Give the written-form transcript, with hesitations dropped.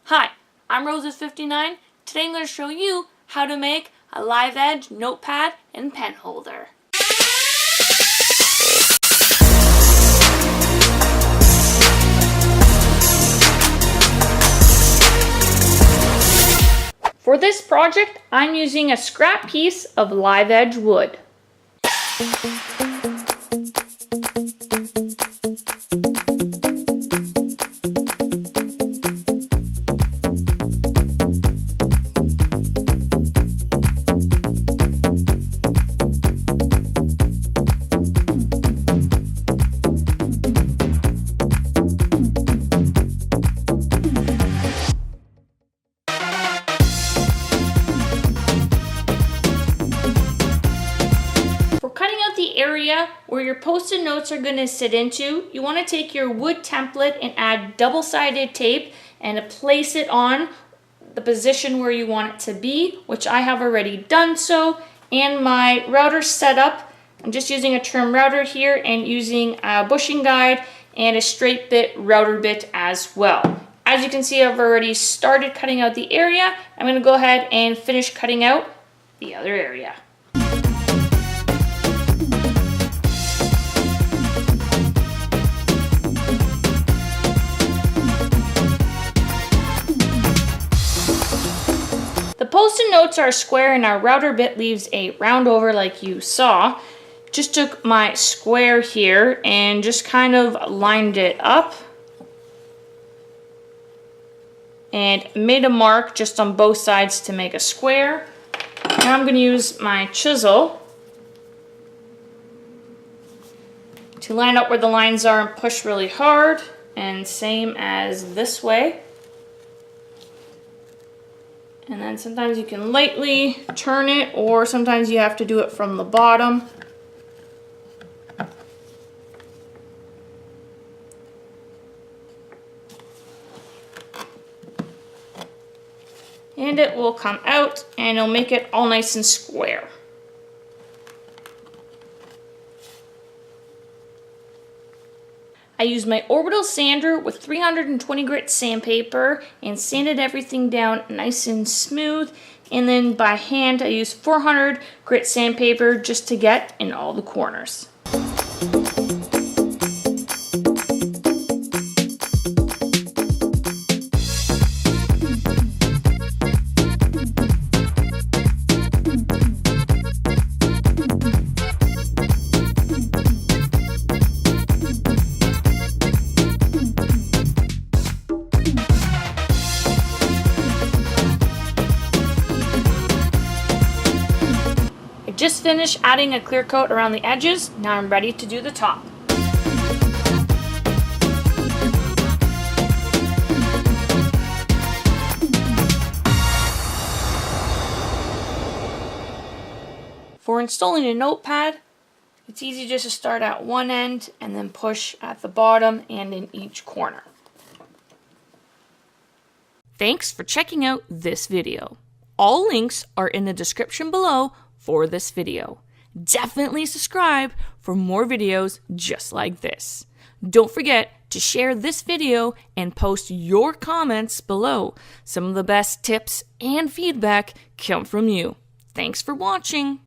Hi, I'm Roses59. Today I'm going to show you how to make a live edge notepad and pen holder. For this project, I'm using a scrap piece of live edge wood. Cutting out the area where your post-it notes are going to sit into, you want to take your wood template and add double-sided tape and place it on the position where you want it to be, which I have already done so. And my router setup, I'm just using a trim router here and using a bushing guide and a straight bit router bit as well. As you can see, I've already started cutting out the area. I'm going to go ahead and finish cutting out the other area. The post-it notes are square and our router bit leaves a round over like you saw. Just took my square here and just kind of lined it up and made a mark just on both sides to make a square. Now I'm going to use my chisel to line up where the lines are and push really hard, and same as this way. And then sometimes you can lightly turn it, or sometimes you have to do it from the bottom. And it will come out and it'll make it all nice and square. I used my orbital sander with 320 grit sandpaper and sanded everything down nice and smooth. And then by hand I used 400 grit sandpaper just to get in all the corners. Just finished adding a clear coat around the edges. Now I'm ready to do the top. For installing a notepad, it's easy just to start at one end and then push at the bottom and in each corner. Thanks for checking out this video. All links are in the description below for this video. Definitely subscribe for more videos just like this. Don't forget to share this video and post your comments below. Some of the best tips and feedback come from you. Thanks for watching.